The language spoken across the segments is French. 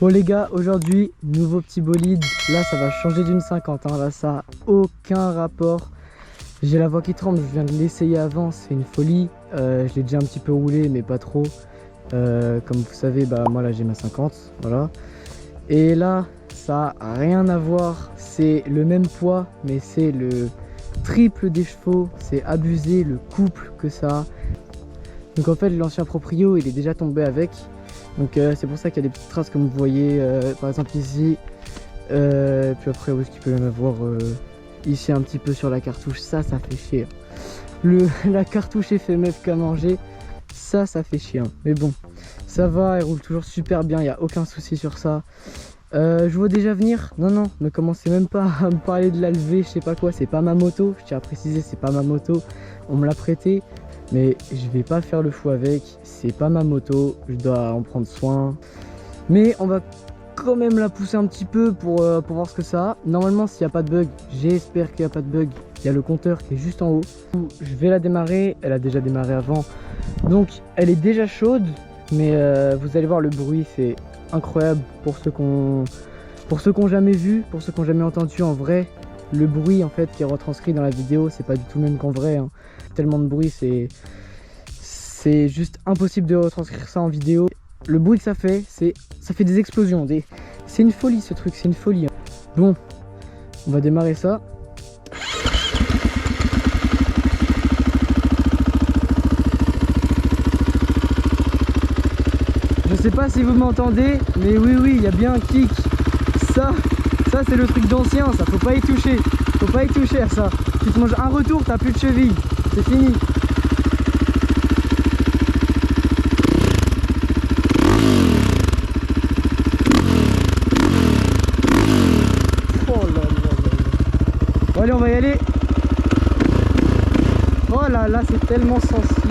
Bon les gars, aujourd'hui, nouveau petit bolide. Là ça va changer d'une 50, hein. Là ça a aucun rapport. J'ai la voix qui tremble, je viens de l'essayer avant, c'est une folie. Je l'ai déjà un petit peu roulé mais pas trop. Comme vous savez, bah moi là j'ai ma 50, voilà. Et là ça a rien à voir, c'est le même poids mais c'est le triple des chevaux. C'est abusé le couple que ça a. Donc en fait l'ancien proprio il est déjà tombé avec. Donc c'est pour ça qu'il y a des petites traces comme vous voyez, par exemple ici. Puis après où est-ce qu'il peut y en avoir ici un petit peu sur la cartouche. Ça fait chier. La cartouche FMF qu'a mangé, ça fait chier. Mais bon, ça va, elle roule toujours super bien, il n'y a aucun souci sur ça. Je vois déjà venir. Non, ne commencez même pas à me parler de la levée, je sais pas quoi, c'est pas ma moto. Je tiens à préciser, c'est pas ma moto, on me l'a prêté. Mais je vais pas faire le fou avec, c'est pas ma moto, je dois en prendre soin. Mais on va quand même la pousser un petit peu pour voir ce que ça a. Normalement s'il n'y a pas de bug, j'espère qu'il n'y a pas de bug, il y a le compteur qui est juste en haut. Je vais la démarrer, elle a déjà démarré avant. Donc elle est déjà chaude, mais vous allez voir le bruit, c'est incroyable pour ceux qui ont jamais vu, pour ceux qui n'ont jamais entendu en vrai. Le bruit en fait qui est retranscrit dans la vidéo, c'est pas du tout le même qu'en vrai, hein. Tellement de bruit, c'est juste impossible de retranscrire ça en vidéo. Le bruit que ça fait des explosions, c'est une folie ce truc, c'est une folie, hein. Bon, on va démarrer ça. Je sais pas si vous m'entendez, mais oui, il y a bien un kick. Ça c'est le truc d'ancien, ça faut pas y toucher. Faut pas y toucher à ça. Tu te manges un retour, t'as plus de cheville. C'est fini. Oh là là. Bon allez, on va y aller. Oh là là, c'est tellement sensible.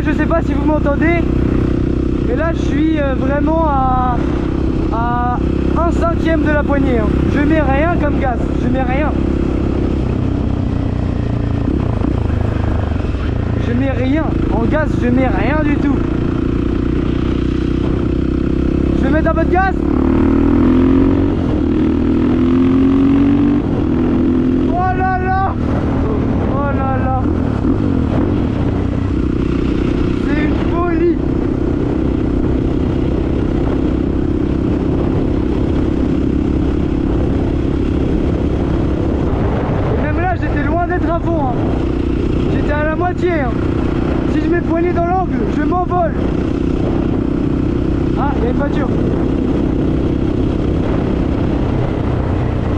Je sais pas si vous m'entendez, mais là je suis vraiment à 1/5 de la poignée, hein. Je mets rien comme gaz, je mets rien. Je mets rien, en gaz je mets rien du tout. Je vais mettre un peu de gaz. Oh là là. Oh là là. Hein. J'étais à la moitié, hein. Si je mets le poignet dans l'angle, je m'envole. Ah, il y a une voiture.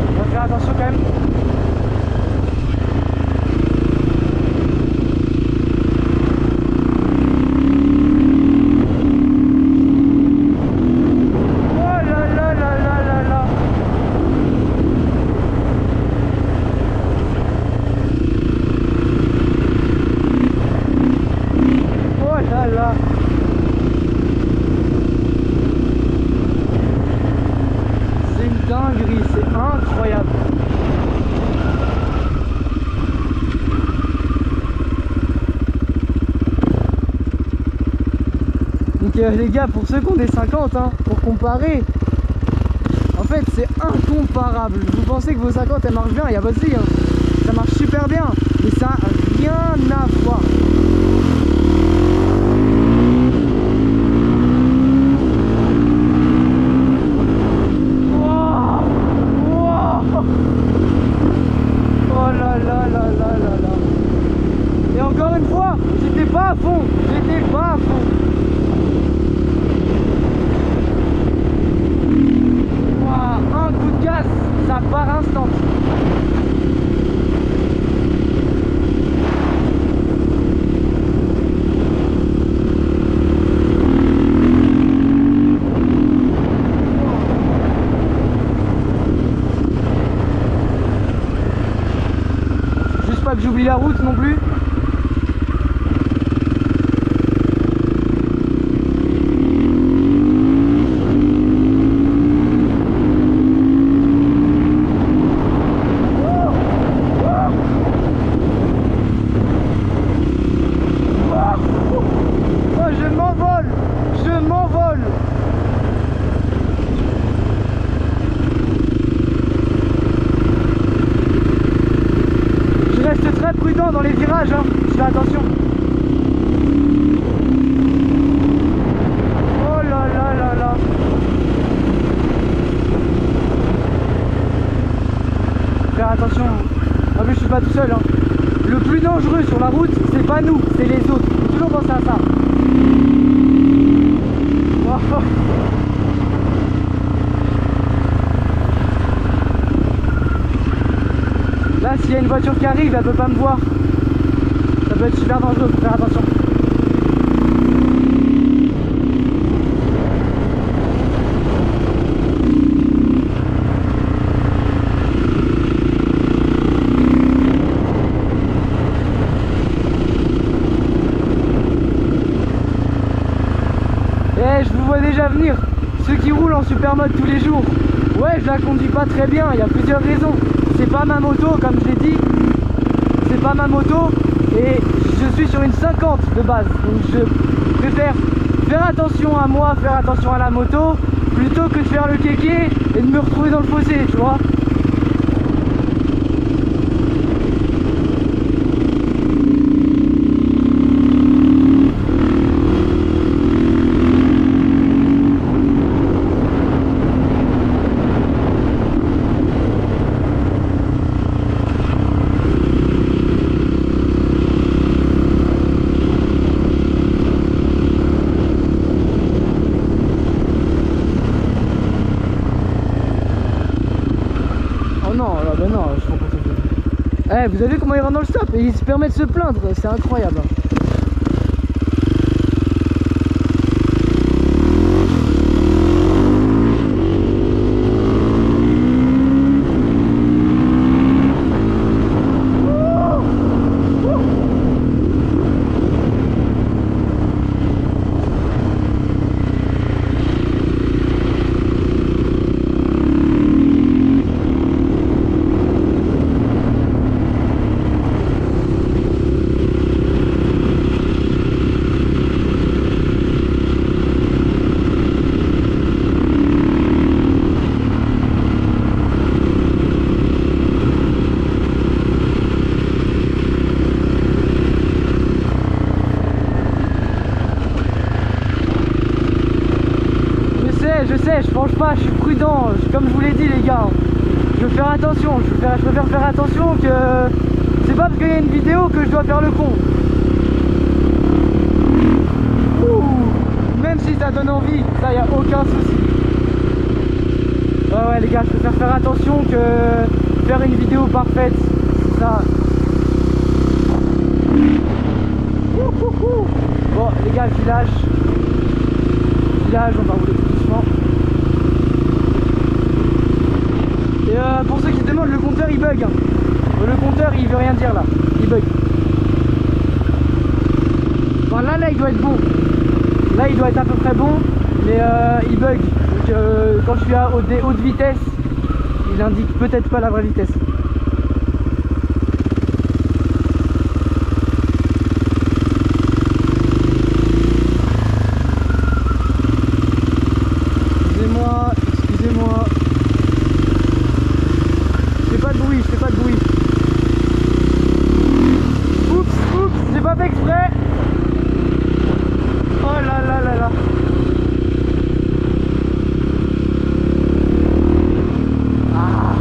On va faire attention quand même. C'est une dinguerie, c'est incroyable. Donc les gars, pour ceux qui ont des 50, hein, pour comparer, en fait c'est incomparable. Vous pensez que vos 50 elles marchent bien, il y a votre vie, hein. Ça marche super bien, mais ça n'a rien à voir. Et encore une fois, j'étais pas à fond, Wow, un coup de gaz, ça part instant. j'oublie la route non plus. Dans les virages, hein. Je fais attention. Oh là là là là. Faire attention. Ah mais je suis pas tout seul, hein. Le plus dangereux sur la route, c'est pas nous, c'est les autres. Faut toujours penser à ça. Oh. Là, s'il y a une voiture qui arrive, elle peut pas me voir. Ça peut être super dangereux, faut faire attention. Eh, je vous vois déjà venir. Ceux qui roulent en super mode tous les jours. Ouais, je la conduis pas très bien, il y a plusieurs raisons. C'est pas ma moto, comme je l'ai dit. C'est pas ma moto. Et je suis sur une 50 de base, donc je préfère faire attention à moi, faire attention à la moto, plutôt que de faire le kéké et de me retrouver dans le fossé, tu vois. Eh, vous avez vu comment il rentre dans le stop et il se permet de se plaindre, c'est incroyable. Je sais, je penche pas, je suis prudent, comme je vous l'ai dit les gars, je veux faire attention, je préfère faire attention que... C'est pas parce qu'il y a une vidéo que je dois faire le con. Ouh, même si ça donne envie, ça y a aucun souci. Ouais les gars, je préfère faire attention que faire une vidéo parfaite, ça... Bon les gars, village, on va rouler tout doucement. Et pour ceux qui se demandent, le compteur il bug. Le compteur il veut rien dire là, il bug. Bon, là il doit être bon. Là il doit être à peu près bon, mais il bug. Donc quand je suis à haute vitesse, il indique peut-être pas la vraie vitesse. Excusez-moi. Je fais pas de bruit. Oups, j'ai pas fait exprès. Oh là là là là. Ah.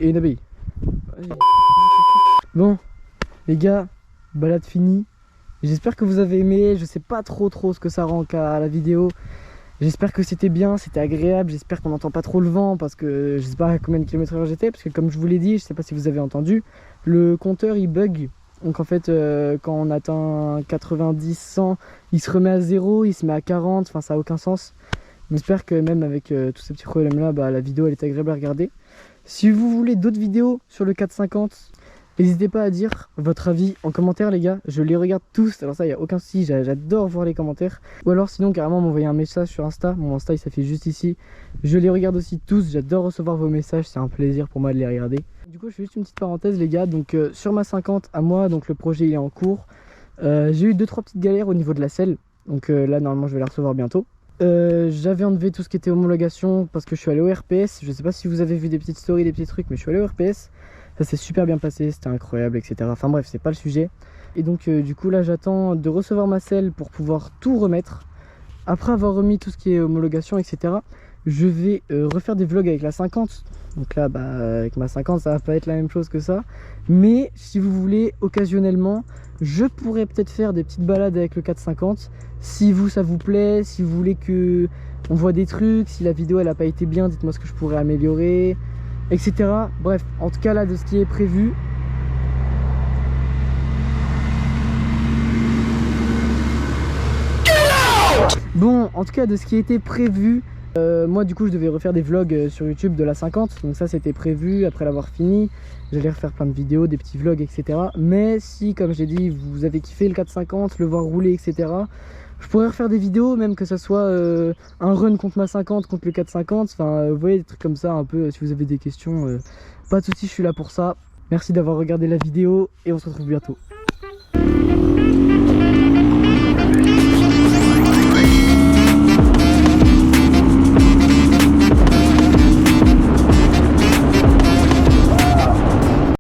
et une abeille. Bon, les gars, balade finie. J'espère que vous avez aimé. Je sais pas trop ce que ça rend à la vidéo. J'espère que c'était bien, c'était agréable. J'espère qu'on n'entend pas trop le vent parce que je sais pas à combien de kilomètres/heure j'étais. Parce que comme je vous l'ai dit, je sais pas si vous avez entendu, le compteur il bug. Donc en fait, quand on atteint 90, 100, il se remet à 0, il se met à 40. Enfin, ça a aucun sens. J'espère que même avec tous ces petits problèmes là, bah, la vidéo elle est agréable à regarder. Si vous voulez d'autres vidéos sur le 450, n'hésitez pas à dire votre avis en commentaire les gars, je les regarde tous, alors ça il n'y a aucun souci, j'adore voir les commentaires. Ou alors sinon carrément m'envoyer un message sur Insta, mon Insta il s'affiche juste ici. Je les regarde aussi tous, j'adore recevoir vos messages, c'est un plaisir pour moi de les regarder. Du coup je fais juste une petite parenthèse les gars, donc sur ma 50 à moi, donc le projet il est en cours. J'ai eu 2-3 petites galères au niveau de la selle, donc là normalement je vais la recevoir bientôt. J'avais enlevé tout ce qui était homologation parce que je suis allé au RPS. Je sais pas si vous avez vu des petites stories, des petits trucs, mais je suis allé au RPS. Ça s'est super bien passé, c'était incroyable, etc. Enfin bref, c'est pas le sujet. Et donc du coup là j'attends de recevoir ma selle pour pouvoir tout remettre. Après avoir remis tout ce qui est homologation, etc. Je vais refaire des vlogs avec la 50. Donc là bah, avec ma 50 ça va pas être la même chose que ça. Mais si vous voulez occasionnellement, je pourrais peut-être faire des petites balades avec le 450. Si vous ça vous plaît, si vous voulez que on voit des trucs, si la vidéo elle a pas été bien, dites-moi ce que je pourrais améliorer, etc. Bref, en tout cas là de ce qui est prévu. Bon, en tout cas de ce qui était prévu, moi du coup je devais refaire des vlogs sur YouTube de la 50, donc ça c'était prévu. Après l'avoir fini, j'allais refaire plein de vidéos, des petits vlogs, etc. Mais si, comme j'ai dit, vous avez kiffé le 450, le voir rouler, etc., je pourrais refaire des vidéos, même que ça soit un run contre ma 50, contre le 450, enfin vous voyez des trucs comme ça un peu. Si vous avez des questions, pas de soucis, je suis là pour ça. Merci d'avoir regardé la vidéo et on se retrouve bientôt.